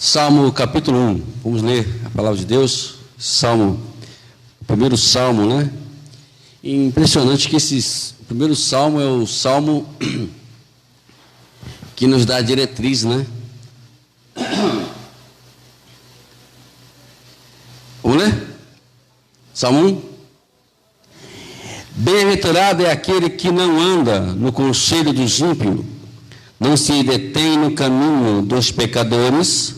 Salmo capítulo 1, vamos ler a palavra de Deus. Salmo, o primeiro salmo, né? E impressionante que o primeiro salmo é o salmo que nos dá a diretriz, né? Vamos ler? Salmo 1. Bem-aventurado é aquele que não anda no conselho dos ímpios, não se detém no caminho dos pecadores,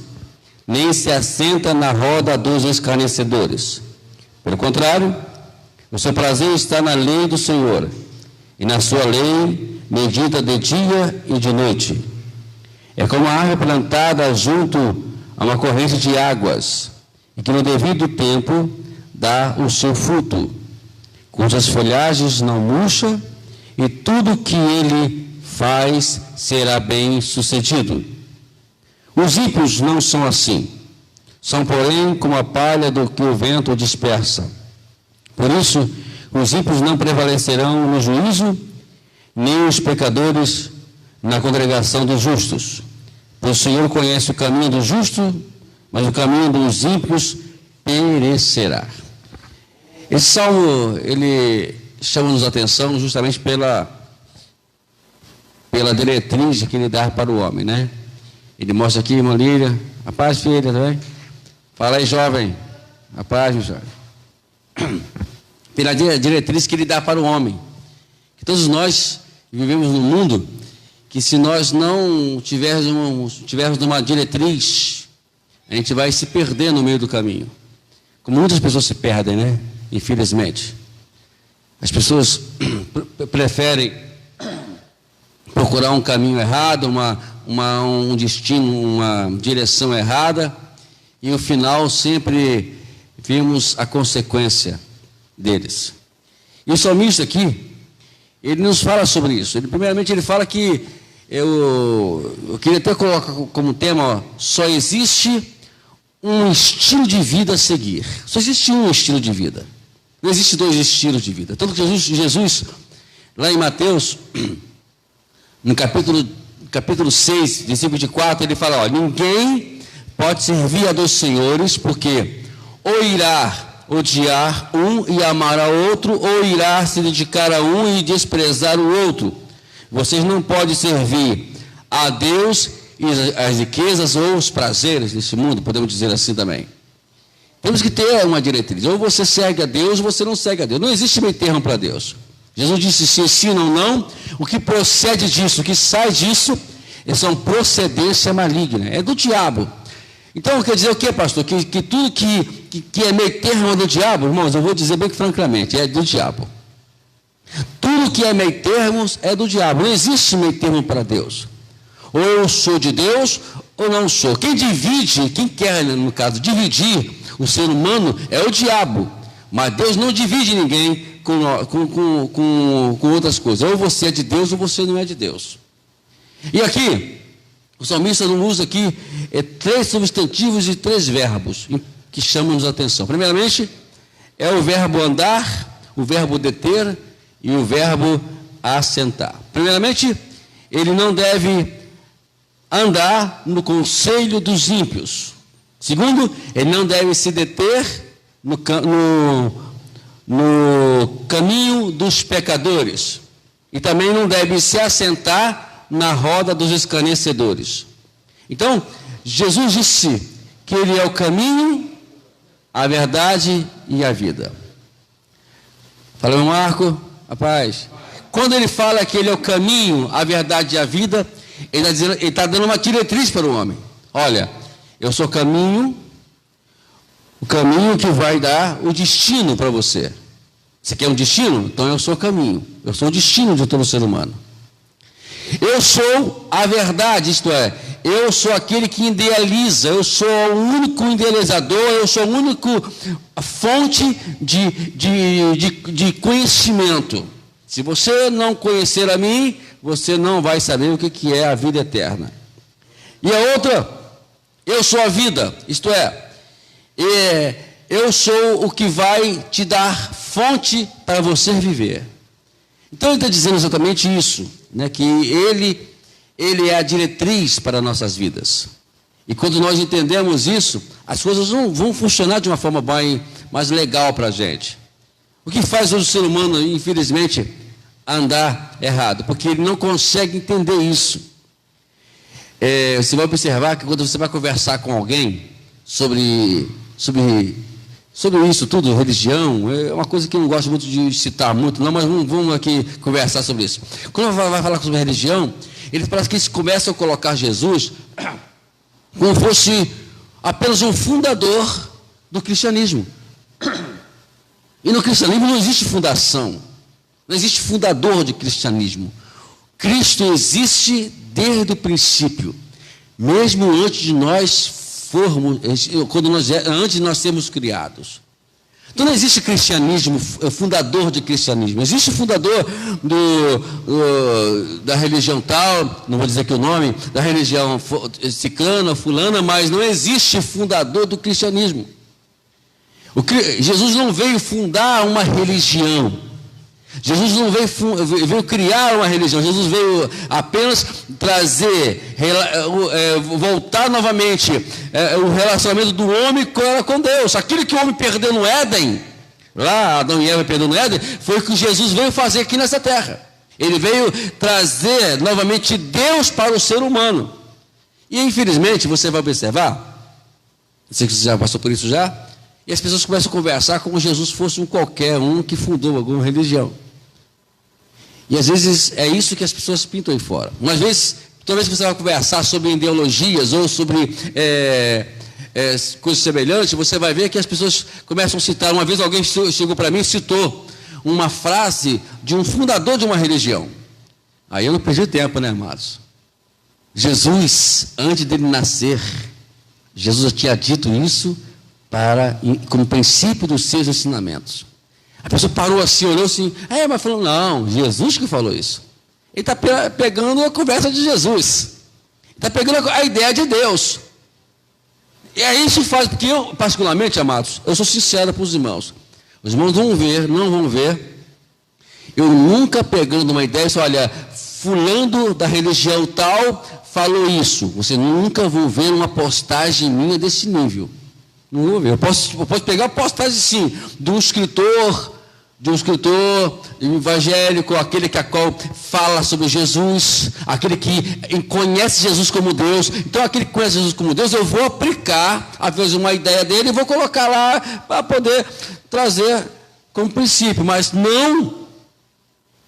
nem se assenta na roda dos escarnecedores. Pelo contrário, o seu prazer está na lei do Senhor, e na sua lei medita de dia e de noite. É como a árvore plantada junto a uma corrente de águas, e que no devido tempo dá o seu fruto, cujas folhagens não murcha, e tudo que ele faz será bem sucedido. Os ímpios não são assim, são porém como a palha do que o vento dispersa. Por isso, os ímpios não prevalecerão no juízo, nem os pecadores na congregação dos justos. Pois o Senhor conhece o caminho do justo, mas o caminho dos ímpios perecerá. Esse salmo, ele chama-nos a atenção justamente pela diretriz que ele dá para o homem, né? Ele mostra aqui, irmã Lília, a paz, filha, tá bem? Fala aí, jovem, a paz, meu jovem. Pela diretriz que ele dá para o homem. Que todos nós vivemos num mundo que, se nós não tivermos uma diretriz, a gente vai se perder no meio do caminho. Como muitas pessoas se perdem, né? Infelizmente. As pessoas preferem procurar um caminho errado, um destino, uma direção errada, e no final sempre vemos a consequência deles. E o salmista aqui, ele nos fala sobre isso. Primeiramente ele fala que, eu queria até colocar como tema, ó, só existe um estilo de vida a seguir. Só existe um estilo de vida. Não existe dois estilos de vida. Tanto que Jesus lá em Mateus, no capítulo 6, versículo de 4, ele fala, ó, ninguém pode servir a dois senhores, porque ou irá odiar um e amar a outro, ou irá se dedicar a um e desprezar o outro. Vocês não podem servir a Deus e as riquezas ou os prazeres desse mundo, podemos dizer assim também. Temos que ter uma diretriz. Ou você segue a Deus, ou você não segue a Deus. Não existe meio termo para Deus. Jesus disse, se ensinam ou não, o que procede disso, o que sai disso, são procedência maligna, é do diabo. Então, quer dizer o que, pastor? Que tudo que é meio termo é do diabo? Irmãos, eu vou dizer bem francamente, é do diabo. Tudo que é meio termo é do diabo. Não existe meio termo para Deus. Ou eu sou de Deus, ou não sou. Quem divide, quem quer, no caso, dividir o ser humano é o diabo. Mas Deus não divide ninguém com outras coisas. Ou você é de Deus, ou você não é de Deus. E aqui, o salmista não usa aqui 3 substantivos e 3 verbos que chamam-nos a atenção. Primeiramente, é o verbo andar, o verbo deter e o verbo assentar. Primeiramente, ele não deve andar no conselho dos ímpios. Segundo, ele não deve se deter no caminho dos pecadores. E também não deve se assentar na roda dos escarnecedores. Então, Jesus disse que ele é o caminho, a verdade e a vida. Fala, meu Marco, rapaz. Quando ele fala que ele é o caminho, a verdade e a vida, ele está dando uma diretriz para o homem. Olha, eu sou caminho, o caminho que vai dar o destino para você. Você quer um destino? Então eu sou o caminho. Eu sou o destino de todo ser humano. Eu sou a verdade, isto é, eu sou aquele que idealiza, eu sou o único idealizador, eu sou a única fonte de conhecimento. Se você não conhecer a mim, você não vai saber o que é a vida eterna. E a outra, eu sou a vida, isto é, eu sou o que vai te dar fonte para você viver. Então ele está dizendo exatamente isso, né, que ele é a diretriz para nossas vidas. E quando nós entendemos isso, as coisas não vão funcionar de uma forma mais legal para a gente. O que faz hoje o ser humano, infelizmente, andar errado? Porque ele não consegue entender isso. Você vai observar que quando você vai conversar com alguém sobre isso tudo, religião, é uma coisa que eu não gosto muito de citar muito, não, mas vamos aqui conversar sobre isso. Quando vai falar sobre religião, parece que eles começam a colocar Jesus como fosse apenas um fundador do cristianismo. E no cristianismo não existe fundação, não existe fundador de cristianismo. Cristo existe desde o princípio, mesmo antes de nós antes de nós sermos criados. Então não existe cristianismo, fundador de cristianismo. Existe fundador da religião tal, não vou dizer aqui o nome, da religião ciclana, fulana, mas não existe fundador do cristianismo. Jesus não veio fundar uma religião. Jesus não veio criar uma religião. Jesus veio apenas trazer, voltar novamente o relacionamento do homem com Deus. Aquilo que o homem perdeu no Éden, lá Adão e Eva perderam no Éden, foi o que Jesus veio fazer aqui nessa terra. Ele veio trazer novamente Deus para o ser humano. E infelizmente você vai observar, não sei se você já passou por isso já, e as pessoas começam a conversar como se Jesus fosse qualquer um que fundou alguma religião. E às vezes é isso que as pessoas pintam aí fora. Uma vez, toda vez que você vai conversar sobre ideologias ou sobre coisas semelhantes, você vai ver que as pessoas começam a citar. Uma vez alguém chegou para mim e citou uma frase de um fundador de uma religião. Aí eu não perdi tempo, né, amados? Jesus, antes dele nascer, Jesus tinha dito isso como princípio dos seus ensinamentos. A pessoa parou assim, olhou assim, mas falou, não, Jesus que falou isso. Ele está pegando a conversa de Jesus. Está pegando a ideia de Deus. E aí isso faz, porque eu, particularmente, amados, eu sou sincero para os irmãos. Os irmãos vão ver, não vão ver. Eu nunca pegando uma ideia, olha, fulano da religião tal falou isso. Você nunca vão ver uma postagem minha desse nível. Não vou ver. Eu posso pegar a postagem, sim, de um escritor evangélico, aquele que a qual fala sobre Jesus, aquele que conhece Jesus como Deus. Então, aquele que conhece Jesus como Deus, eu vou aplicar, às vezes, uma ideia dele e vou colocar lá para poder trazer como princípio. Mas não,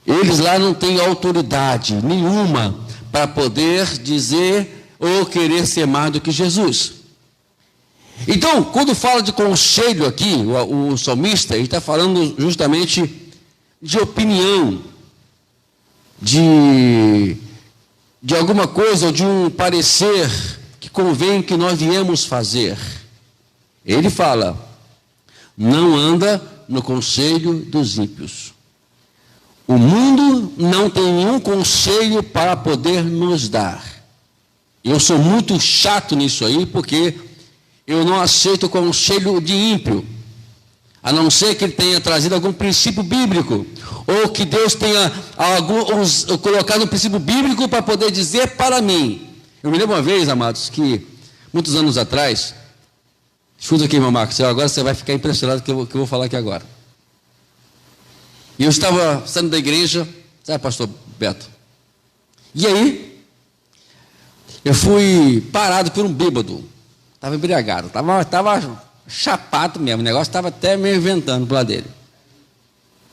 eles lá não têm autoridade nenhuma para poder dizer ou querer ser mais do que Jesus. Então, quando fala de conselho aqui, o salmista, ele está falando justamente de opinião, de alguma coisa, ou de um parecer que convém que nós viemos fazer. Ele fala, não anda no conselho dos ímpios. O mundo não tem nenhum conselho para poder nos dar. Eu sou muito chato nisso aí, porque eu não aceito o conselho de ímpio, a não ser que ele tenha trazido algum princípio bíblico, ou que Deus tenha colocado um princípio bíblico para poder dizer para mim. Eu me lembro uma vez, amados, que muitos anos atrás, escuta aqui, irmão Marcos, agora você vai ficar impressionado com o que eu vou falar aqui agora. E eu estava saindo da igreja, sabe, pastor Beto? E aí, eu fui parado por um bêbado. Estava embriagado, estava chapado mesmo, o negócio estava até meio inventando para lá dele.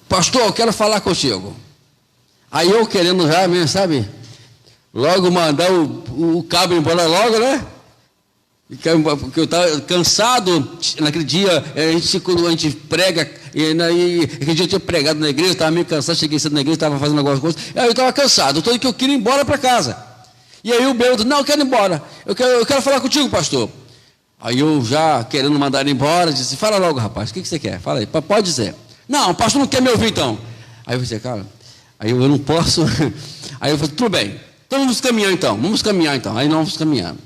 Pastor, eu quero falar contigo. Aí eu querendo já mesmo, sabe, logo mandar o cabo embora logo, né? Porque eu estava cansado, naquele dia, quando a gente prega, aquele dia eu tinha pregado na igreja, eu estava meio cansado, cheguei cedo na igreja, estava fazendo algumas coisas, aí eu estava cansado, que eu queria ir embora para casa. E aí o bêbado, não, eu quero ir embora, eu quero falar contigo, pastor. Aí eu já querendo mandar ele embora, disse, fala logo, rapaz, o que você quer? Fala aí, pode dizer. Não, o pastor não quer me ouvir então. Aí eu disse, cara, aí eu não posso. Aí eu falei, tudo bem, então vamos caminhar então. Aí nós vamos caminhando.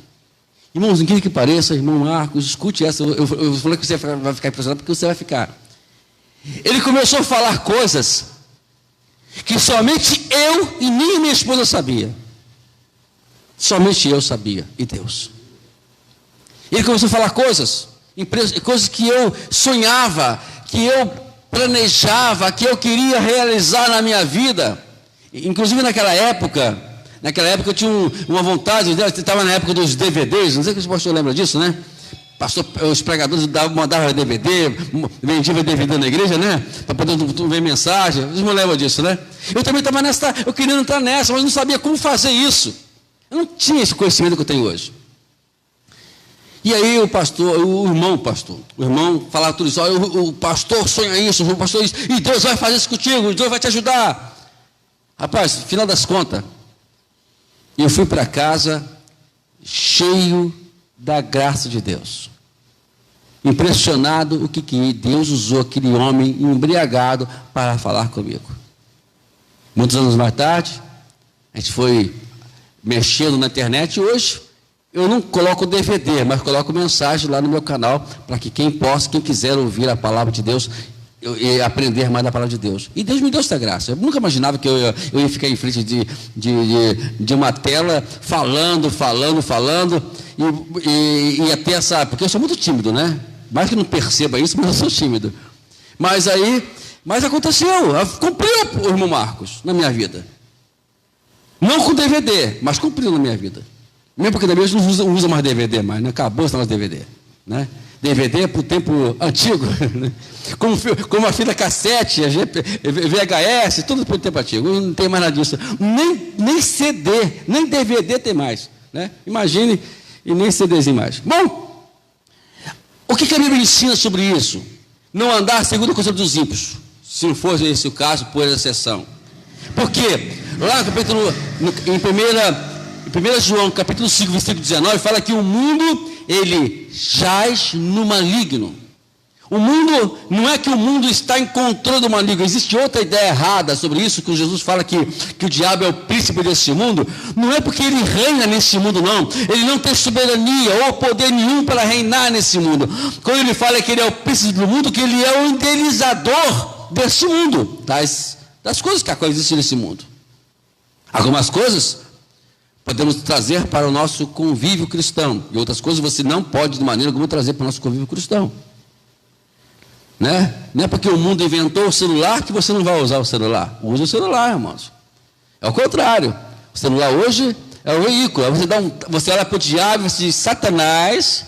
Irmãos, incrível que pareça, irmão Marcos, escute essa, eu falei que você vai ficar impressionado, porque você vai ficar. Ele começou a falar coisas que somente eu e nem minha esposa sabia. Somente eu sabia, e Deus. Ele começou a falar coisas que eu sonhava, que eu planejava, que eu queria realizar na minha vida. Inclusive naquela época eu tinha uma vontade, eu estava na época dos DVDs, não sei se o pastor lembra disso, né? Pastor, os pregadores mandavam DVD, vendiam DVD na igreja, né? Para poder ver mensagem, vocês não lembram disso, né? Eu também estava eu queria entrar nessa, mas não sabia como fazer isso. Eu não tinha esse conhecimento que eu tenho hoje. E aí o irmão falava tudo isso, o pastor sonha isso, o pastor isso, e Deus vai fazer isso contigo, Deus vai te ajudar. Rapaz, final das contas, eu fui para casa cheio da graça de Deus. Impressionado o que Deus usou aquele homem embriagado para falar comigo. Muitos anos mais tarde, a gente foi mexendo na internet e hoje eu não coloco DVD, mas coloco mensagem lá no meu canal para que quem quiser ouvir a palavra de Deus e aprender mais da palavra de Deus. E Deus me deu essa graça. Eu nunca imaginava que eu ia ficar em frente de uma tela falando e até essa... Porque eu sou muito tímido, né? Mais que não perceba isso, mas eu sou tímido. Mas aconteceu. Cumpriu o irmão Marcos na minha vida. Não com DVD, mas cumpriu na minha vida. Mesmo porque também hoje não usa mais DVD mais, né? Acabou esse negócio de DVD, né? DVD é para o tempo antigo, né? Como a fita cassete, a VHS, tudo para o tempo antigo. Não tem mais nada disso. Nem CD, nem DVD tem mais, né? Imagine, e nem CDzinho mais. Bom, o que a Bíblia ensina sobre isso? Não andar segundo o conselho dos ímpios, se não fosse esse o caso, por exceção. Por quê? Lá no capítulo, em 1 João, capítulo 5, versículo 19, fala que o mundo, ele jaz no maligno. O mundo, não é que o mundo está em controle do maligno, existe outra ideia errada sobre isso, que Jesus fala que o diabo é o príncipe desse mundo. Não é porque ele reina nesse mundo, não. Ele não tem soberania ou poder nenhum para reinar nesse mundo. Quando ele fala que ele é o príncipe do mundo, que ele é o idealizador desse mundo, das coisas que coexistem nesse mundo. Algumas coisas podemos trazer para o nosso convívio cristão, e outras coisas você não pode de maneira alguma trazer para o nosso convívio cristão. Né? Não é porque o mundo inventou o celular que você não vai usar o celular. Use o celular, irmãos. É o contrário. O celular hoje é o veículo. Você olha para o diabo, você diz, Satanás,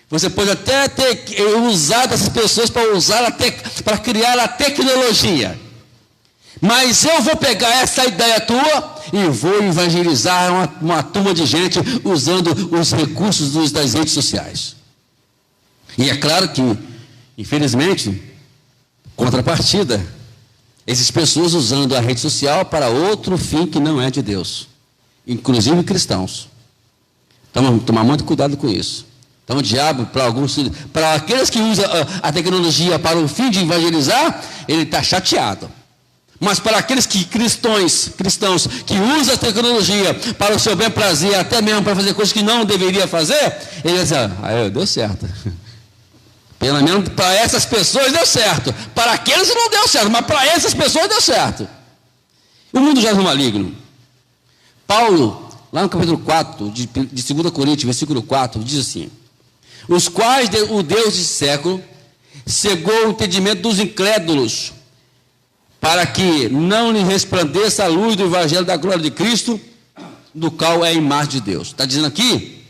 você pode até ter usado essas pessoas para criar a tecnologia. Mas eu vou pegar essa ideia tua e vou evangelizar uma turma de gente usando os recursos das redes sociais. E é claro que, infelizmente, contrapartida, essas pessoas usando a rede social para outro fim que não é de Deus, inclusive cristãos. Então, tomar muito cuidado com isso. Então, o diabo, para aqueles que usam a tecnologia para o fim de evangelizar, ele está chateado. Mas para aqueles cristãos que usam a tecnologia para o seu bem prazer, até mesmo para fazer coisas que não deveria fazer, ele diz, deu certo. Pelo menos para essas pessoas deu certo. Para aqueles não deu certo, mas para essas pessoas deu certo. O mundo já é maligno. Paulo, lá no capítulo 4, de 2 Coríntios, versículo 4, diz assim, os quais o Deus desse século cegou o entendimento dos incrédulos, para que não lhe resplandeça a luz do evangelho da glória de Cristo, do qual é a imagem de Deus. Está dizendo aqui,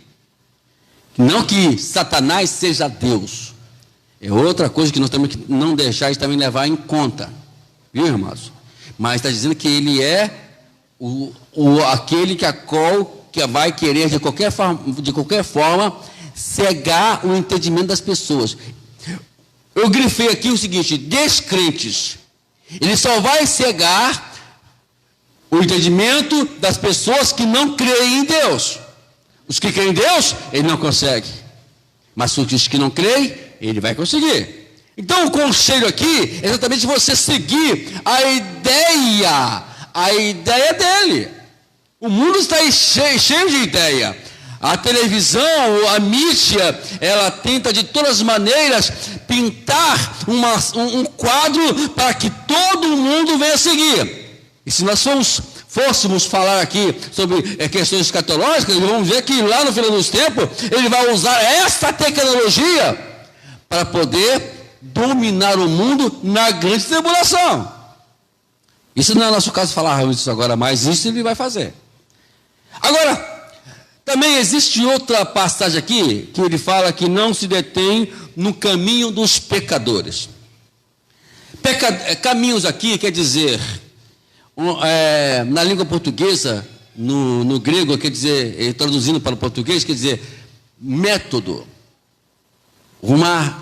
não que Satanás seja Deus, é outra coisa que nós temos que não deixar de também levar em conta, viu, irmãos? Mas está dizendo que ele é aquele que vai querer de qualquer forma cegar o entendimento das pessoas. Eu grifei aqui o seguinte, descrentes. Ele só vai cegar o entendimento das pessoas que não creem em Deus. Os que creem em Deus, ele não consegue. Mas os que não creem, ele vai conseguir. Então o conselho aqui é exatamente você seguir a ideia dele. O mundo está cheio de ideia. A televisão, a mídia, ela tenta de todas as maneiras pintar um quadro para que todo mundo venha seguir. E se nós fôssemos falar aqui sobre questões escatológicas, vamos ver que lá no final dos tempos, ele vai usar essa tecnologia para poder dominar o mundo na grande tribulação. Isso não é nosso caso falar isso agora, mas isso ele vai fazer. Agora, também existe outra passagem aqui, que ele fala que não se detém no caminho dos pecadores. Caminhos aqui quer dizer, na língua portuguesa, no grego, quer dizer, traduzindo para o português, quer dizer, método,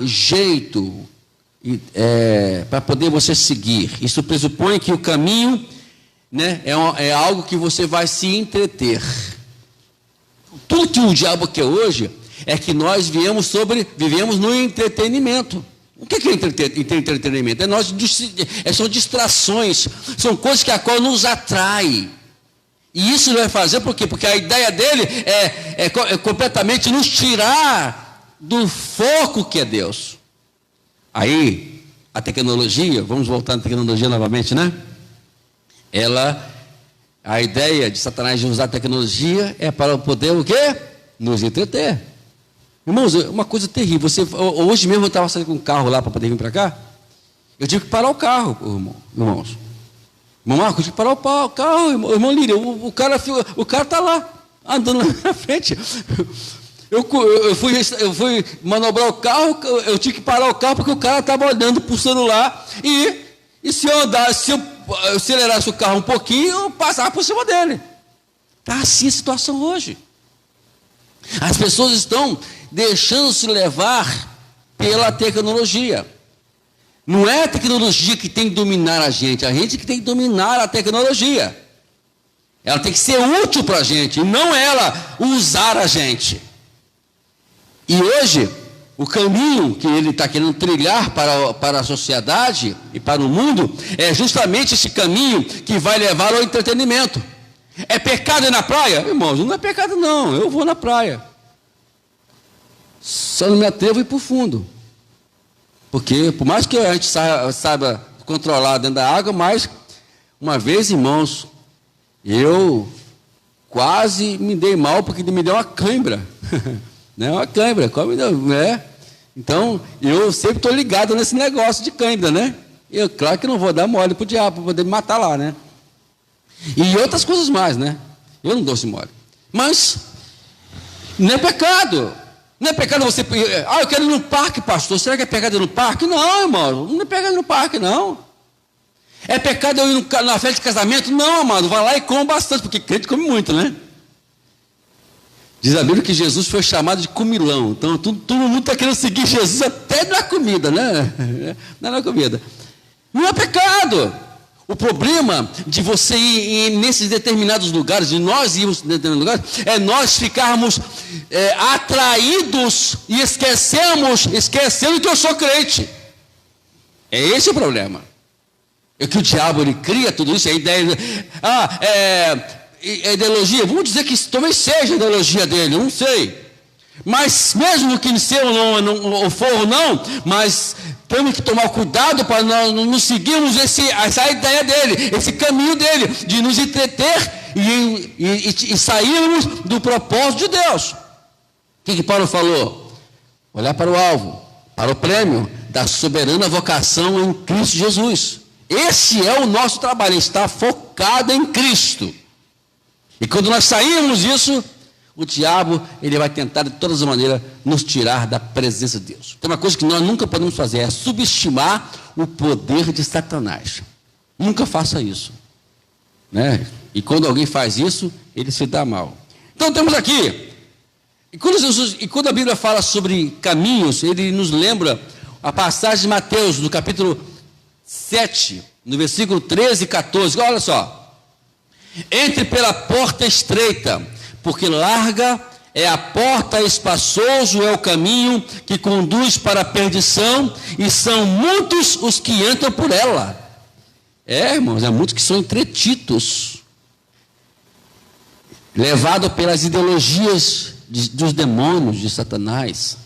jeito, para poder você seguir. Isso pressupõe que o caminho, né, é algo que você vai se entreter. Tudo que o diabo quer hoje é que nós vivemos no entretenimento. O que é entretenimento? São distrações, são coisas que a qual nos atrai. E isso ele vai fazer por quê? Porque a ideia dele é completamente nos tirar do foco que é Deus. Aí, a tecnologia, vamos voltar na tecnologia novamente, né? A ideia de Satanás de usar a tecnologia é para poder o quê? Nos entreter. Irmãos, uma coisa terrível. Hoje mesmo eu estava saindo com um carro lá para poder vir para cá. Eu tive que parar o carro, irmãos. Irmão Marcos, eu tive que parar o carro, irmão Lírio. O cara está lá, andando lá na frente. Eu fui manobrar o carro, eu tive que parar o carro porque o cara estava olhando para o celular e se eu acelerasse o carro um pouquinho, eu passava por cima dele. Está assim a situação hoje. As pessoas estão deixando-se levar pela tecnologia. Não é a tecnologia que tem que dominar a gente que tem que dominar a tecnologia. Ela tem que ser útil para a gente, e não ela usar a gente. E hoje, o caminho que ele está querendo trilhar para a sociedade e para o mundo é justamente esse caminho que vai levar ao entretenimento. É pecado ir na praia? Irmãos, não é pecado não, eu vou na praia. Só não me atrevo a ir para o fundo. Porque, por mais que a gente saiba controlar dentro da água, mas, uma vez, irmãos, eu quase me dei mal porque me deu uma cãibra. Né? Uma cãibra, né? Então, eu sempre estou ligado nesse negócio de cãibra, né? Eu, claro que não vou dar mole para o diabo, para poder me matar lá, né? E outras coisas mais, né? Eu não dou esse mole. Mas, não é pecado. Não é pecado você... eu quero ir no parque, pastor. Será que é pecado ir no parque? Não, irmão. Não é pecado ir no parque, não. É pecado eu ir na festa de casamento? Não, amado. Vai lá e come bastante, porque crente come muito, né? Diz a Bíblia que Jesus foi chamado de comilão. Então, todo mundo está querendo seguir Jesus até na comida, né? Não é na comida. Não é pecado. O problema de você ir nesses determinados lugares, de nós irmos em determinados lugares, é nós ficarmos atraídos e esquecendo que eu sou crente. É esse o problema. É que o diabo, ele cria tudo isso, a ideia... ideologia, vamos dizer que isso talvez seja a ideologia dele, não sei. Mas mesmo que seja ou for ou não, mas temos que tomar cuidado para nós não seguirmos essa ideia dele, esse caminho dele, de nos entreter e sairmos do propósito de Deus. O que Paulo falou? Olhar para o alvo, para o prêmio da soberana vocação em Cristo Jesus. Esse é o nosso trabalho, estar focado em Cristo. E quando nós sairmos disso, o diabo, ele vai tentar de todas as maneiras nos tirar da presença de Deus. Tem uma coisa que nós nunca podemos fazer, é subestimar o poder de Satanás. Nunca faça isso, né? E quando alguém faz isso, ele se dá mal. Então temos aqui, e quando a Bíblia fala sobre caminhos, ele nos lembra a passagem de Mateus, no capítulo 7, no versículo 13 e 14, olha só. Entre pela porta estreita, porque larga é a porta, espaçoso é o caminho que conduz para a perdição, e são muitos os que entram por ela. Irmãos, muitos que são entretidos, levados pelas ideologias dos demônios, de Satanás.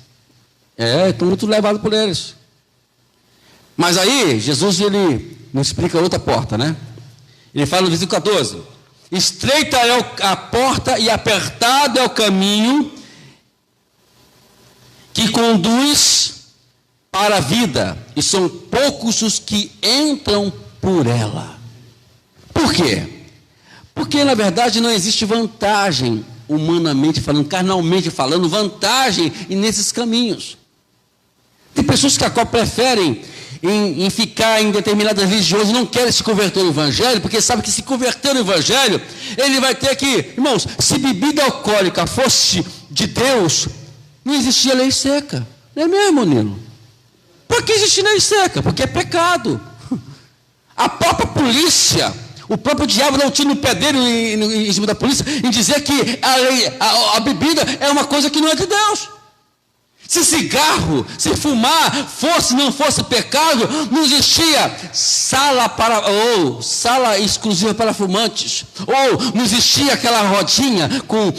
Estão muito levados por eles. Mas aí, Jesus, ele nos explica outra porta, né? Ele fala no versículo 14: estreita é a porta e apertado é o caminho que conduz para a vida, e são poucos os que entram por ela. Por quê? Porque, na verdade, não existe vantagem, humanamente falando, carnalmente falando, vantagem nesses caminhos. Tem pessoas que preferem em ficar em determinadas religiões, não querem se converter ao Evangelho, porque sabe que se converter ao Evangelho, ele vai ter que, irmãos, se bebida alcoólica fosse de Deus, não existia lei seca. Não é mesmo, Nilo? Por que existe lei seca? Porque é pecado. A própria polícia, o próprio diabo dá um tiro no pé dele em cima da polícia, em dizer que a bebida é uma coisa que não é de Deus. Se cigarro, se fumar não fosse pecado, não existia sala exclusiva para fumantes, ou não existia aquela rodinha com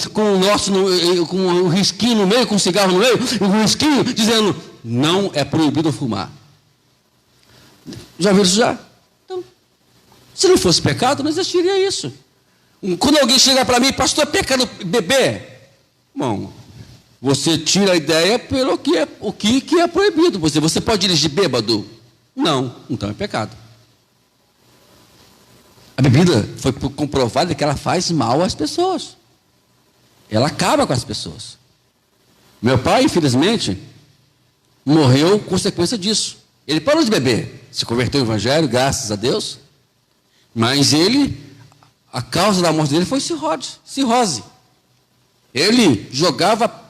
um risquinho no meio, com um cigarro no meio, um risquinho dizendo, não é proibido fumar. Já viram isso já? Então, se não fosse pecado, não existiria isso. Quando alguém chega para mim, pastor, é pecado beber? Bom, você tira a ideia pelo que é proibido. Você pode dirigir bêbado? Não, então é pecado. A bebida foi comprovada que ela faz mal às pessoas. Ela acaba com as pessoas. Meu pai, infelizmente, morreu consequência disso. Ele parou de beber, se converteu ao Evangelho, graças a Deus. Mas a causa da morte dele foi cirrose. Ele jogava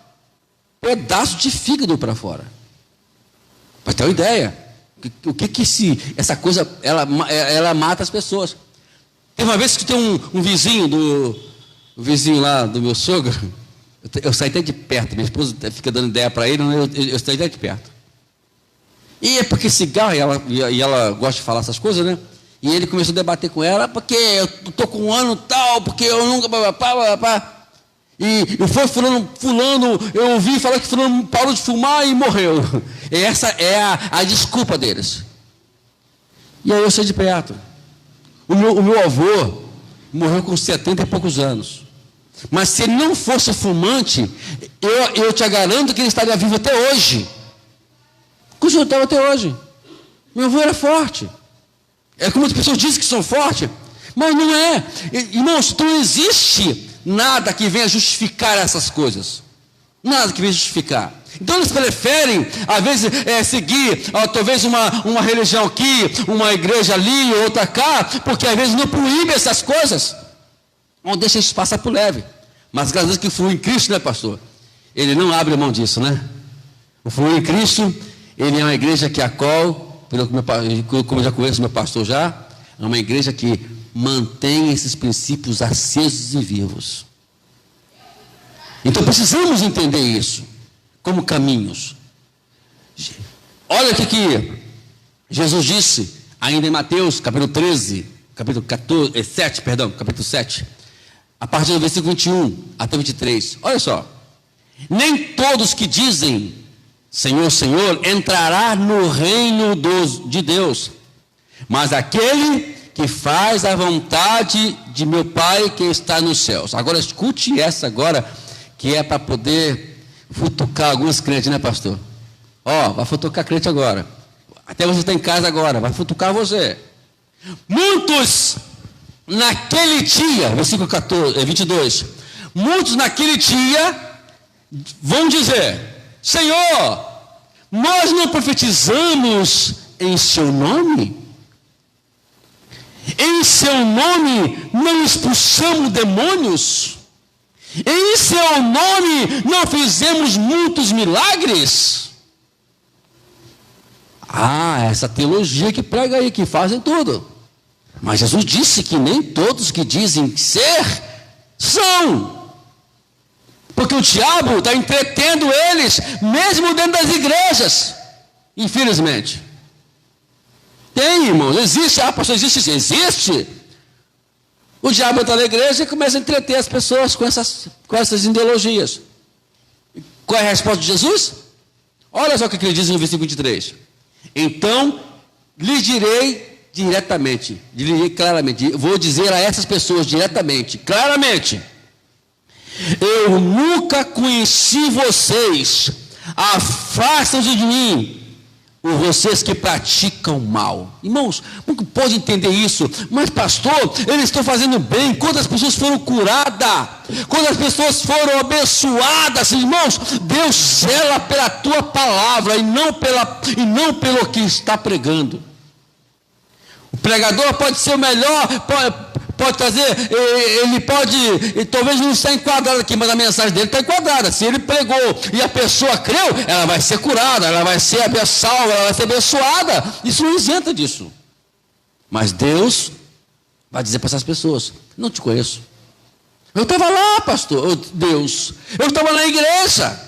pedaço de fígado para fora. Para ter uma ideia, essa coisa, ela mata as pessoas. Tem uma vez que tem um vizinho lá do meu sogro, eu saí até de perto, minha esposa fica dando ideia para ele, eu saí até de perto. E é porque cigarro, e ela gosta de falar essas coisas, né? E ele começou a debater com ela, porque eu estou com um ano tal, porque eu nunca... E foi fulano, eu ouvi falar que fulano parou de fumar e morreu. E essa é a desculpa deles. E aí eu saí de perto. O meu avô morreu com 70 e poucos anos. Mas se ele não fosse fumante, eu te garanto que ele estaria vivo até hoje. Consultava até hoje. Meu avô era forte. É como as pessoas dizem que são fortes, mas não é. Irmãos, não existe nada que venha justificar essas coisas. Nada que venha justificar. Então eles preferem, às vezes, seguir talvez uma religião aqui, uma igreja ali, outra cá, porque às vezes não proíbe essas coisas. Não deixa isso passar por leve. Mas graças a Deus que flui em Cristo, né, pastor? Ele não abre mão disso, né? O flui em Cristo, ele é uma igreja que acolhe, como eu já conheço meu pastor já, é uma igreja que mantém esses princípios acesos e vivos. Então precisamos entender isso como caminhos. Olha o que Jesus disse ainda em Mateus capítulo 7, a partir do versículo 21 até 23. Olha só. Nem todos que dizem Senhor, Senhor, entrará no reino de Deus, mas aquele que faz a vontade de meu Pai que está nos céus. Agora escute essa agora, que é para poder futucar alguns crentes, né, pastor? Vai futucar crente agora. Até você está em casa agora, vai futucar você. Muitos naquele dia, versículo 22, muitos naquele dia vão dizer, Senhor, nós não profetizamos em seu nome? Em seu nome não expulsamos demônios? Em seu nome não fizemos muitos milagres? Essa teologia que prega aí, que fazem tudo. Mas Jesus disse que nem todos que dizem ser, são. Porque o diabo está entretendo eles, mesmo dentro das igrejas. Infelizmente. Tem, irmãos, existe. Pastor, existe. O diabo está na igreja e começa a entreter as pessoas com essas ideologias. Qual é a resposta de Jesus? Olha só o que ele diz no versículo 23. Então lhe direi diretamente, claramente, vou dizer a essas pessoas diretamente, claramente: eu nunca conheci vocês, afastem-se de mim, vocês que praticam mal. Irmãos, nunca pode entender isso. Mas pastor, eles estão fazendo bem. Quantas pessoas foram curadas, quantas pessoas foram abençoadas. Irmãos, Deus zela pela tua palavra e não pelo que está pregando. O pregador pode ser o melhor, pode trazer, ele pode, talvez não está enquadrado aqui, mas a mensagem dele está enquadrada. Se ele pregou e a pessoa creu, ela vai ser curada, ela vai ser salva, ela vai ser abençoada. Isso não isenta disso. Mas Deus vai dizer para essas pessoas: não te conheço. Eu estava lá, pastor, Deus, eu estava na igreja,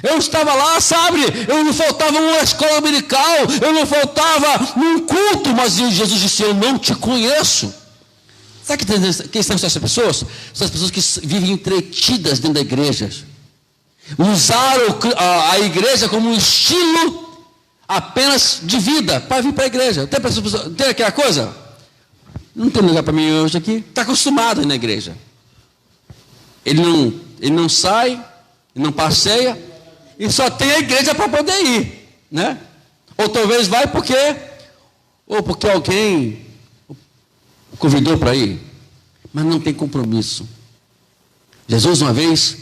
eu estava lá, sabe, eu não faltava uma escola dominical, eu não faltava num culto, mas Jesus disse: eu não te conheço. Sabe quem são essas pessoas? São as pessoas que vivem entretidas dentro da igreja. Usaram a igreja como um estilo apenas de vida para vir para a igreja. Tem aquela coisa? Não tem lugar para mim hoje aqui. Está acostumado a ir na igreja. Ele não sai, ele não passeia, e só tem a igreja para poder ir, né? Ou talvez vai porque alguém convidou para ir, mas não tem compromisso. Jesus, uma vez,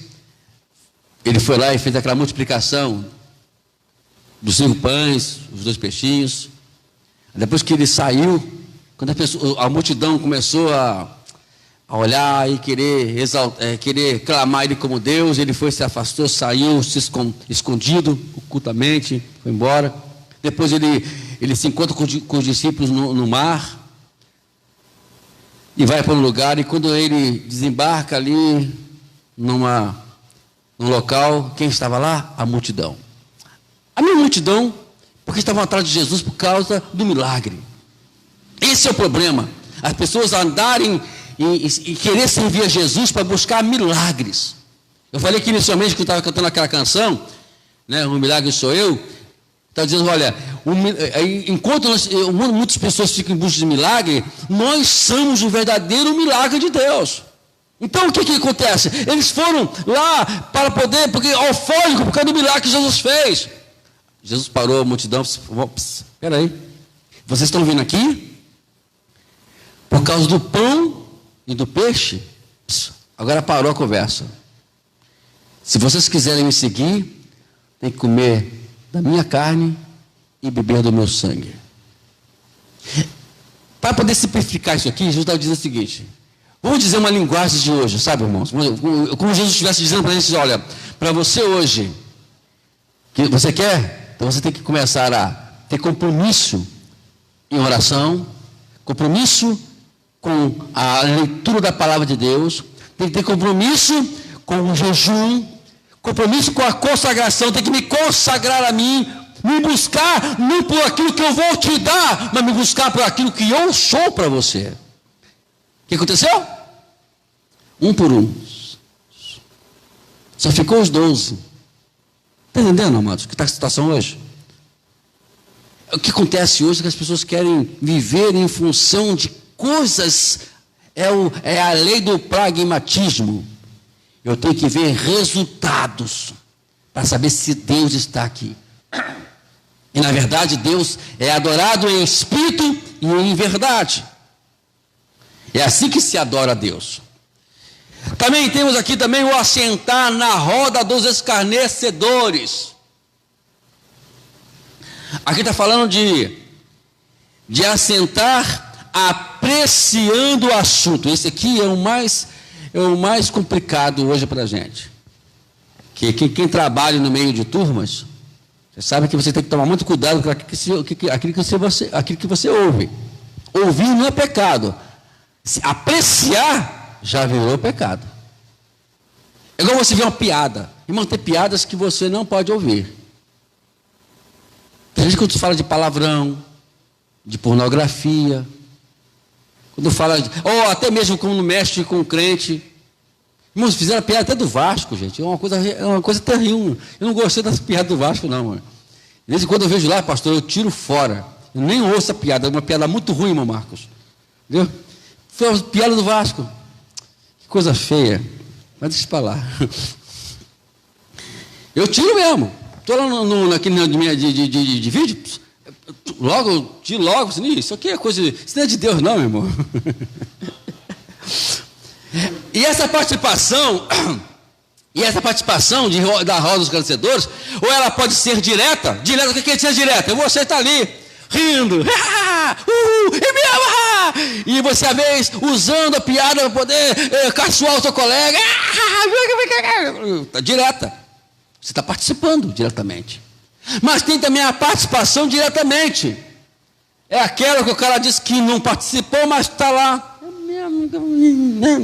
ele foi lá e fez aquela multiplicação dos 5 pães, os 2 peixinhos. Depois que ele saiu, quando a multidão começou a olhar e querer clamar ele como Deus, ele foi, se afastou, saiu, escondido, ocultamente, foi embora. Depois ele se encontra com os discípulos no mar, e vai para um lugar, e quando ele desembarca ali num local, quem estava lá? A multidão. A minha multidão, porque estavam atrás de Jesus por causa do milagre. Esse é o problema. As pessoas andarem e querer servir a Jesus para buscar milagres. Eu falei que inicialmente, que eu estava cantando aquela canção, né, o milagre sou eu, está dizendo: olha, enquanto muitas pessoas ficam em busca de milagre, nós somos o verdadeiro milagre de Deus. Então o que acontece? Eles foram lá para poder, porque eufórico por causa do milagre que Jesus fez. Jesus parou a multidão: espera aí, vocês estão vindo aqui por causa do pão e do peixe? Agora parou a conversa. Se vocês quiserem me seguir, tem que comer da minha carne e beber do meu sangue. Para poder simplificar isso aqui, Jesus está dizendo o seguinte: vamos dizer uma linguagem de hoje, sabe, irmãos? Como Jesus estivesse dizendo para a gente: olha, para você hoje, que você quer, então você tem que começar a ter compromisso em oração, compromisso com a leitura da palavra de Deus, tem que ter compromisso com o jejum, compromisso com a consagração, tem que me consagrar a mim, me buscar não por aquilo que eu vou te dar, mas me buscar por aquilo que eu sou para você. O que aconteceu? Um por um. Só ficou os 12. Está entendendo, amados, que está a situação hoje? O que acontece hoje é que as pessoas querem viver em função de coisas, é a lei do pragmatismo. Eu tenho que ver resultados para saber se Deus está aqui. E na verdade Deus é adorado em espírito e em verdade. É assim que se adora a Deus. Também temos aqui também o assentar na roda dos escarnecedores. Aqui está falando de assentar apreciando o assunto. Esse aqui é o mais complicado hoje para a gente. Que quem trabalha no meio de turmas, você sabe que você tem que tomar muito cuidado com aquilo que você ouve. Ouvir não é pecado. Apreciar já virou pecado. É igual você ver uma piada. Irmão, tem piadas que você não pode ouvir. Tem gente que fala de palavrão, de pornografia, quando fala, ou até mesmo quando mexe com o crente. Irmãos, fizeram a piada até do Vasco, gente. É uma coisa terrível. Eu não gostei dessa piada do Vasco, não, mano. De vez em quando eu vejo lá, pastor, eu tiro fora. Eu nem ouço a piada, é uma piada muito ruim, irmão Marcos. Entendeu? Foi a piada do Vasco. Que coisa feia. Mas deixa eu falar. Eu tiro mesmo. Estou lá naquele de vídeo. Tiro logo. Assim, isso aqui é coisa. Isso não é de Deus, não, meu irmão. E essa participação da roda dos esclarecedores, ou ela pode ser direta. Direta, o que é ser direta? Você está ali, rindo, e você, às vezes, usando a piada para poder caçoar o seu colega, direta. Você está participando diretamente. Mas tem também a participação diretamente. É aquela que o cara diz que não participou, mas está lá.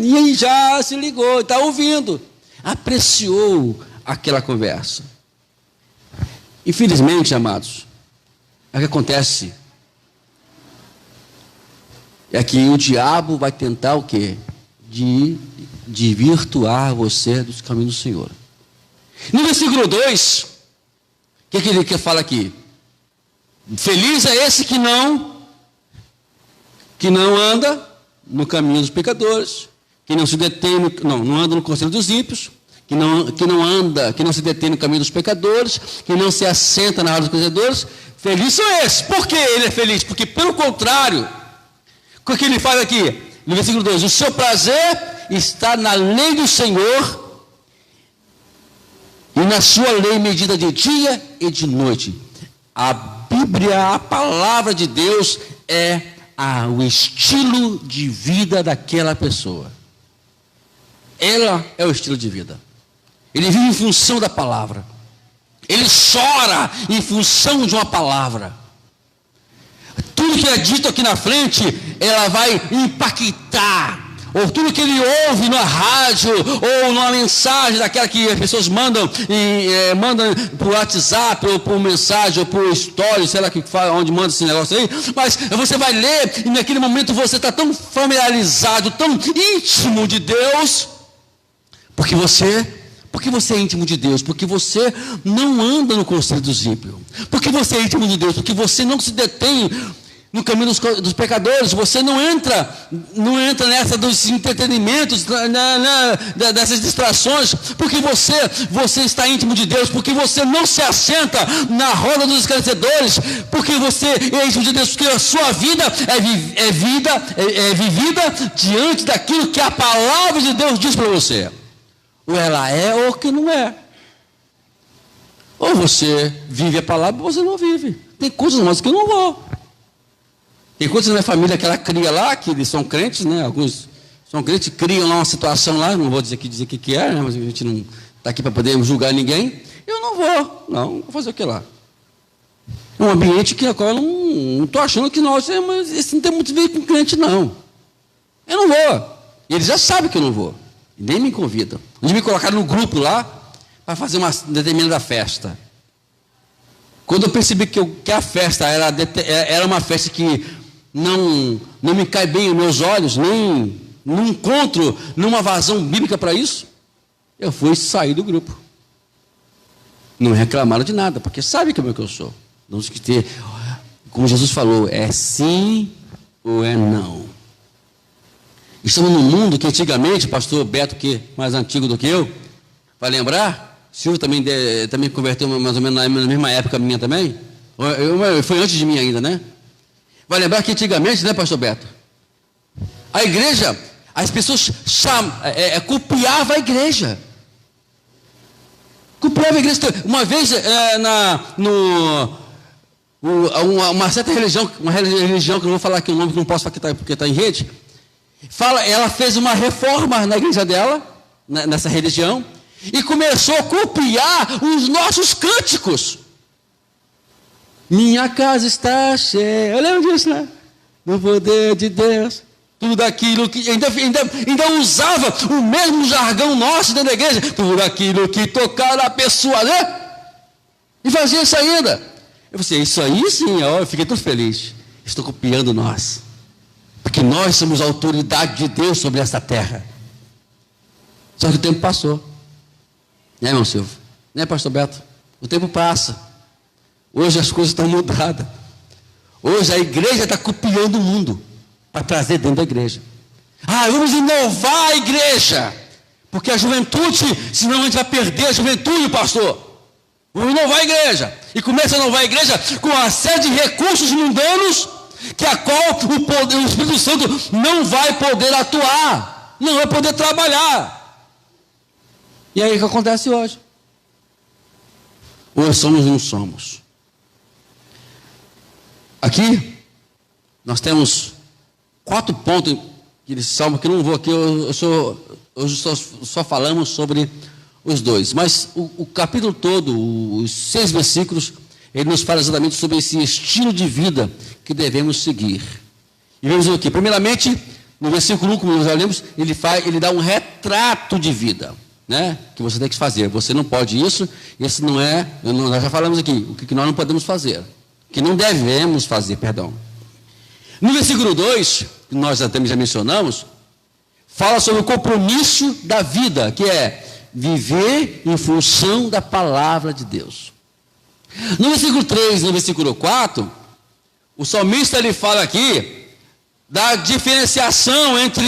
E aí já se ligou, está ouvindo. Apreciou aquela conversa. Infelizmente, amados, o que acontece é que o diabo vai tentar o quê? De virtuar você dos caminhos do Senhor. No versículo 2, o que ele fala aqui? Feliz é esse que não anda no caminho dos pecadores, que não se detém, não anda no conselho dos ímpios, que não se detém no caminho dos pecadores, que não se assenta na roda dos pecadores. Feliz são esses. Por que ele é feliz? Porque, pelo contrário, o que ele faz aqui? No versículo 2, o seu prazer está na lei do Senhor, e na sua lei medida de dia e de noite. A Bíblia, a palavra de Deus, é o estilo de vida daquela pessoa. Ela é o estilo de vida. Ele vive em função da palavra. Ele chora em função de uma palavra. Tudo que é dito aqui na frente, ela vai impactar. Ou tudo que ele ouve na rádio, ou numa mensagem daquela que as pessoas mandam por WhatsApp, ou por mensagem, ou por story, sei lá que fala, onde manda esse negócio aí. Mas você vai ler, e naquele momento você está tão familiarizado, tão íntimo de Deus, porque você é íntimo de Deus, porque você não anda no conselho dos ímpios, porque você é íntimo de Deus, porque você não se detém no caminho dos pecadores, você não entra nessa dos entretenimentos, dessas distrações, porque você está íntimo de Deus, porque você não se assenta na roda dos esclarecedores, porque você é íntimo de Deus, porque a sua vida é vivida diante daquilo que a palavra de Deus diz para você. Ou ela é ou que não é. Ou você vive a palavra ou você não vive. Tem coisas mais que eu não vou. Tem coisas na minha família que ela cria lá, que eles são crentes, né? Alguns são crentes, criam lá uma situação lá, não vou dizer o que é, né? Mas a gente não está aqui para poder julgar ninguém. Eu não vou fazer o que lá? É um ambiente que agora não estou achando que nós, mas isso não tem muito a ver com crente, não. Eu não vou. E eles já sabem que eu não vou. E nem me convidam. Eles me colocaram no grupo lá para fazer uma determinada festa. Quando eu percebi que a festa era uma festa que não me cai bem aos meus olhos, nem não encontro numa vazão bíblica para isso, eu fui sair do grupo. Não reclamaram de nada, porque sabe como é que eu sou. Não sei ter, como Jesus falou, é sim ou é não. Estamos num mundo que antigamente, pastor Beto, que é mais antigo do que eu, vai lembrar, Silvio também converteu mais ou menos na mesma época minha também, foi antes de mim ainda, né? Vai lembrar que antigamente, né, pastor Beto? A igreja, as pessoas copiavam a igreja. Copiava a igreja. Uma vez, uma certa religião, uma religião que eu não vou falar aqui o nome, que não posso falar porque está em rede, ela fez uma reforma na igreja dela, nessa religião, e começou a copiar os nossos cânticos. Minha casa está cheia, eu lembro disso, né? No poder de Deus, tudo aquilo que, ainda usava o mesmo jargão nosso dentro da igreja, tudo aquilo que tocar a pessoa, né? E fazia isso ainda. Eu falei, isso aí sim, eu fiquei tão feliz. Estou copiando nós, porque nós somos a autoridade de Deus sobre essa terra. Só que o tempo passou, né, irmão Silvio? Né, pastor Beto? O tempo passa. Hoje as coisas estão mudadas. Hoje a igreja está copiando o mundo para trazer dentro da igreja. Vamos inovar a igreja, porque a juventude, senão a gente vai perder a juventude, pastor. Vamos inovar a igreja. E começa a inovar a igreja com uma série de recursos mundanos, a qual o Espírito Santo não vai poder atuar, não vai poder trabalhar. E aí o que acontece hoje? Ou somos ou não somos. Aqui, nós temos 4 pontos de salmo, que eu não vou aqui, hoje só falamos sobre os 2. Mas o capítulo todo, os 6 versículos, ele nos fala exatamente sobre esse estilo de vida que devemos seguir. E vemos aqui, primeiramente, no versículo 1, como nós já lemos, ele dá um retrato de vida, né, que você tem que fazer. Você não pode isso não é, nós já falamos aqui, o que nós não podemos fazer, que não devemos fazer, perdão. No versículo 2, que nós já mencionamos, fala sobre o compromisso da vida, que é viver em função da palavra de Deus. No versículo 3 e no versículo 4, o salmista ele fala aqui da diferenciação entre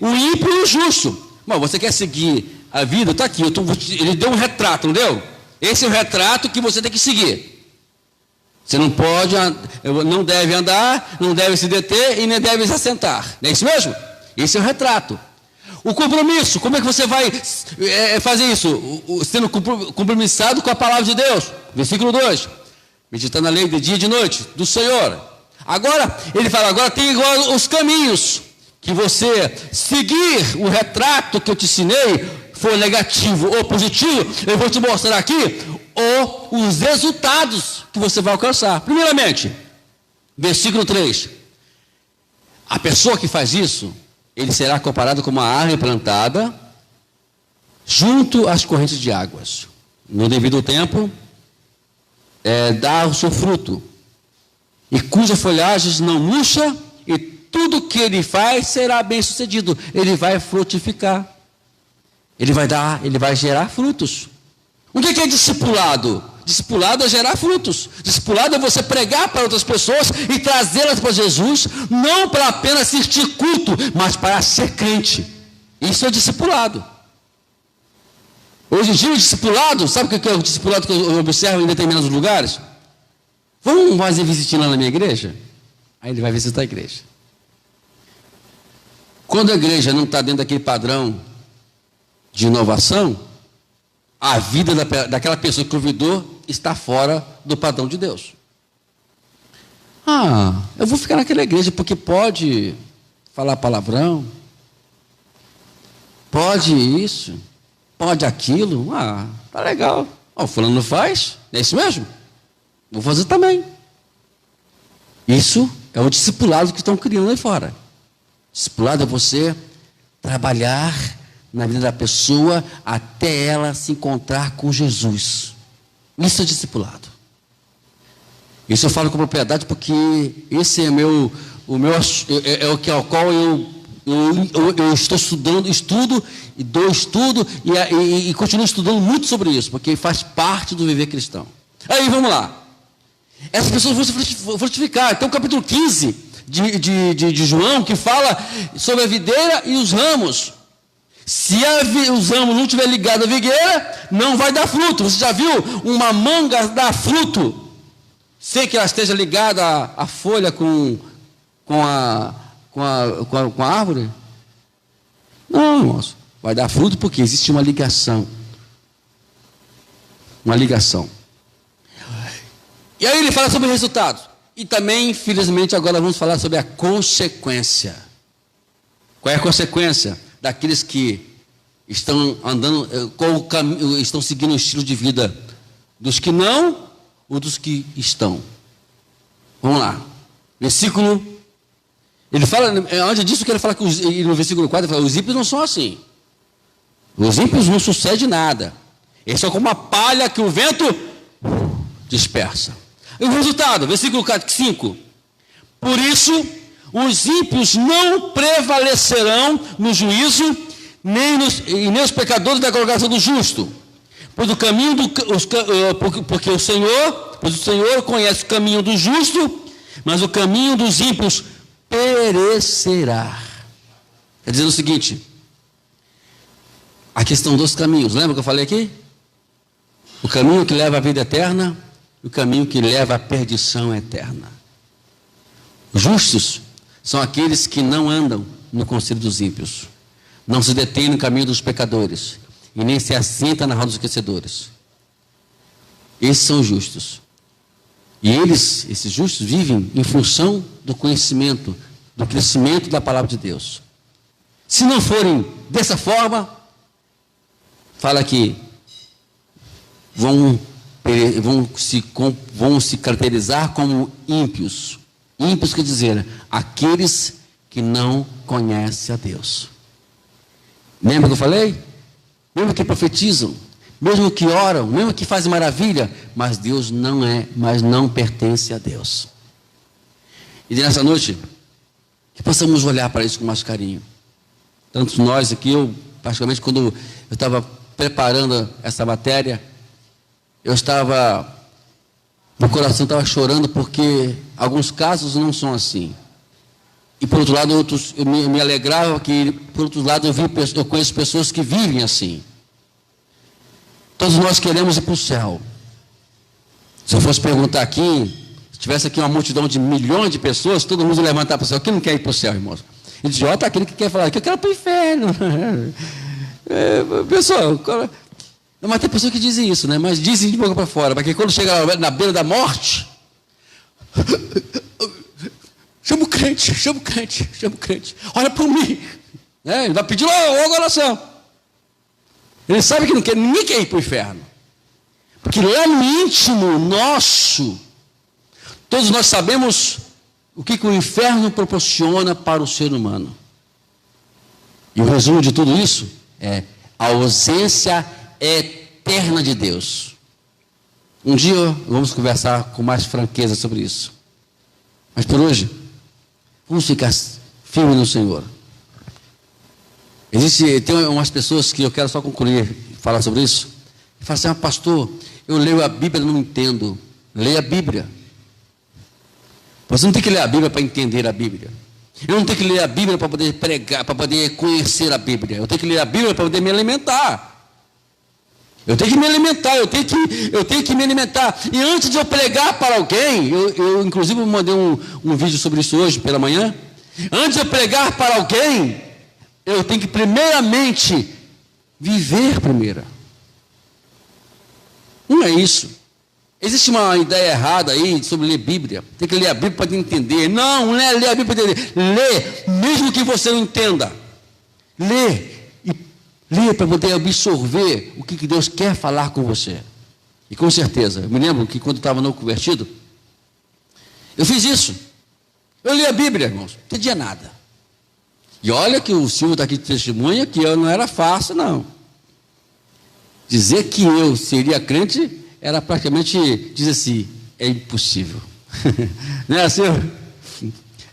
o ímpio e o justo. Bom, você quer seguir a vida? Está aqui, ele deu um retrato, não deu? Esse é o retrato que você tem que seguir. Você não deve andar, não deve se deter e nem deve se assentar. Não é isso mesmo? Esse é o retrato. O compromisso, como é que você vai fazer isso? Sendo compromissado com a palavra de Deus. Versículo 2. Meditando na lei de dia e de noite do Senhor. Agora, ele fala, agora tem agora os caminhos que você seguir o retrato que eu te ensinei, for negativo ou positivo, eu vou te mostrar aqui os resultados que você vai alcançar. Primeiramente, versículo 3. A pessoa que faz isso, ele será comparado com uma árvore plantada junto às correntes de águas. No devido tempo, dá o seu fruto, e cuja folhagem não murcha, e tudo que ele faz será bem sucedido. Ele vai frutificar. Ele vai gerar frutos. O que é discipulado? Discipulado é gerar frutos. Discipulado é você pregar para outras pessoas e trazê-las para Jesus, não para apenas assistir culto, mas para ser crente. Isso é discipulado. Hoje em dia o discipulado, sabe o que é o discipulado que eu observo em determinados lugares? Vamos fazer visitinha lá na minha igreja? Aí ele vai visitar a igreja. Quando a igreja não está dentro daquele padrão de inovação, a vida daquela pessoa que convidou está fora do padrão de Deus. Eu vou ficar naquela igreja porque pode falar palavrão, pode isso, pode aquilo. Tá legal. O fulano não faz, é isso mesmo? Vou fazer também. Isso é o discipulado que estão criando aí fora. Discipulado é você trabalhar na vida da pessoa até ela se encontrar com Jesus. Isso é discipulado. Isso eu falo com propriedade porque esse é o que ao qual eu estou estudo e continuo estudando muito sobre isso, porque faz parte do viver cristão. Aí vamos lá. Essas pessoas vão se frutificar. Tem o capítulo 15 de João que fala sobre a videira e os ramos. Se os ramos não estiver ligados à figueira, não vai dar fruto. Você já viu uma manga dar fruto sem que ela esteja ligada à folha com a árvore? Não, irmãos. Vai dar fruto porque existe uma ligação. Uma ligação. E aí ele fala sobre resultados. E também, infelizmente, agora vamos falar sobre a consequência. Qual é a consequência daqueles que estão andando, estão seguindo o estilo de vida dos que não ou dos que estão? Vamos lá. Versículo. Ele fala, antes disso que ele fala que no versículo 4, ele fala, os ímpios não são assim. Os ímpios não sucede nada. Eles são como uma palha que o vento dispersa. E o resultado, versículo 5. Por isso, os ímpios não prevalecerão no juízo, nem os pecadores da congregação do justo. Pois o caminho porque o Senhor conhece o caminho do justo, mas o caminho dos ímpios perecerá. Quer dizer o seguinte, a questão dos caminhos, lembra que eu falei aqui? O caminho que leva à vida eterna e o caminho que leva à perdição eterna. Os justos são aqueles que não andam no conselho dos ímpios, não se detêm no caminho dos pecadores e nem se assentam na roda dos esquecedores. Esses são os justos. E eles, esses justos, vivem em função do conhecimento, do crescimento da palavra de Deus. Se não forem dessa forma, fala que vão se caracterizar como ímpios. Ímpios quer dizer aqueles que não conhecem a Deus. Lembra que eu falei? Mesmo que profetizam, mesmo que oram, mesmo que fazem maravilha, mas Deus não é, mas não pertence a Deus. E nessa noite, que possamos olhar para isso com mais carinho. Tanto nós aqui, eu, particularmente, quando eu estava preparando essa matéria, eu estava, meu coração estava chorando, porque alguns casos não são assim. E por outro lado, outros, eu me alegrava que, por outro lado, eu conheço pessoas que vivem assim. Todos nós queremos ir para o céu. Se eu fosse perguntar aqui, se tivesse aqui uma multidão de milhões de pessoas, todo mundo ia levantar para o céu. Quem não quer ir para o céu, irmãos? Idiota é aquele que quer falar que eu quero para o inferno. Pessoal, mas tem pessoas que dizem isso, né? Mas dizem de boca para fora, porque quando chega na beira da morte, chama o crente, chama o crente, chama o crente, olha por mim, né? Ele vai pedir logo oração. Ele sabe que não quer, ninguém quer ir para o inferno, porque lá no íntimo nosso, todos nós sabemos o que o inferno proporciona para o ser humano. E o resumo de tudo isso é a ausência eterna de Deus. Um dia vamos conversar com mais franqueza sobre isso. Mas por hoje, vamos ficar firmes no Senhor. Tem umas pessoas que eu quero só concluir, falar sobre isso. E falam assim, pastor, eu leio a Bíblia e não entendo. Leia a Bíblia. Você não tem que ler a Bíblia para entender a Bíblia. Eu não tenho que ler a Bíblia para poder pregar, para poder conhecer a Bíblia. Eu tenho que ler a Bíblia para poder me alimentar. Eu tenho que me alimentar, eu tenho que me alimentar. E antes de eu pregar para alguém, eu inclusive mandei um vídeo sobre isso hoje pela manhã. Antes de eu pregar para alguém, eu tenho que primeiramente viver primeiro. Não é isso. Existe uma ideia errada aí sobre ler Bíblia. Tem que ler a Bíblia para entender. Não é ler a Bíblia para entender. Lê, mesmo que você não entenda. Lê para poder absorver o que Deus quer falar com você. E com certeza, eu me lembro que quando eu estava novo convertido, eu fiz isso. Eu li a Bíblia, irmãos, não entendia nada. E olha que o Silvio está aqui de testemunha que eu não era fácil, não. Dizer que eu seria crente era praticamente dizer assim, é impossível. Não é assim?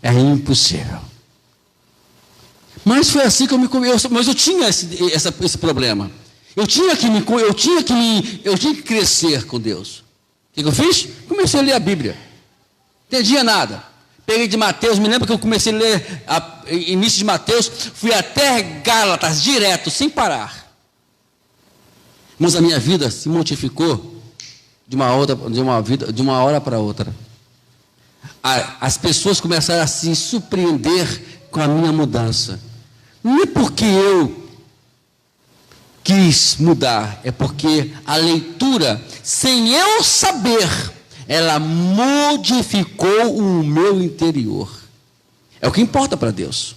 É impossível. Mas foi assim que mas eu tinha esse problema. Eu tinha que crescer com Deus. O que eu fiz? Comecei a ler a Bíblia. Não entendia nada. Peguei de Mateus, me lembro que eu comecei a ler início de Mateus, fui até Gálatas, direto, sem parar. Mas a minha vida se modificou de uma hora para outra. As pessoas começaram a se surpreender com a minha mudança. Não é porque eu quis mudar, é porque a leitura, sem eu saber, ela modificou o meu interior. É o que importa para Deus.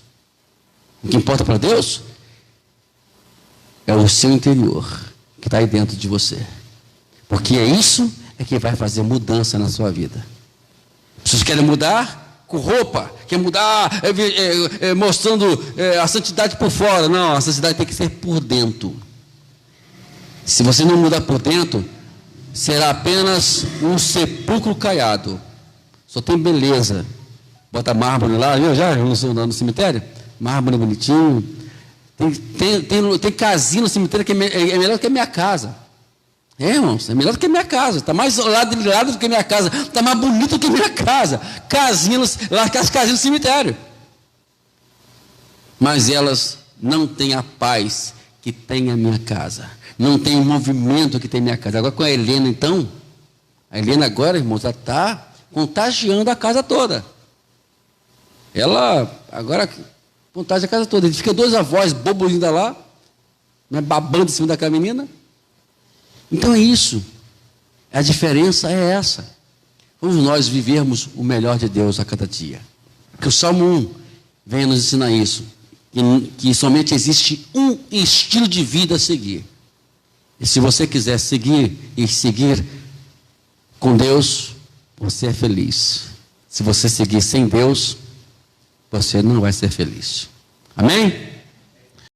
O que importa para Deus é o seu interior, que está aí dentro de você. Porque é isso que vai fazer mudança na sua vida. Pessoas querem mudar com roupa, querem mudar mostrando a santidade por fora. Não, a santidade tem que ser por dentro. Se você não mudar por dentro, será apenas um sepulcro caiado. Só tem beleza. Bota mármore lá, eu já no cemitério, mármore bonitinho. Tem casinha no cemitério que é melhor que a minha casa. Irmãos, é melhor do que a minha casa. Está mais ladrilhado do que a minha casa. Está mais bonito do que a minha casa. Casinhas, lá as casinhas no cemitério. Mas elas não têm a paz que tem a minha casa. Não tem o movimento que tem a minha casa. Agora com a Helena, então, a Helena agora, irmãos, já está contagiando a casa toda. Ela agora contagia a casa toda. Fica dois avós bobos ainda lá, né, babando em cima daquela menina. Então é isso. A diferença é essa. Vamos nós vivermos o melhor de Deus a cada dia. Que o Salmo 1 venha nos ensinar isso. Que somente existe um estilo de vida a seguir. E se você quiser seguir e seguir com Deus, você é feliz. Se você seguir sem Deus, você não vai ser feliz. Amém?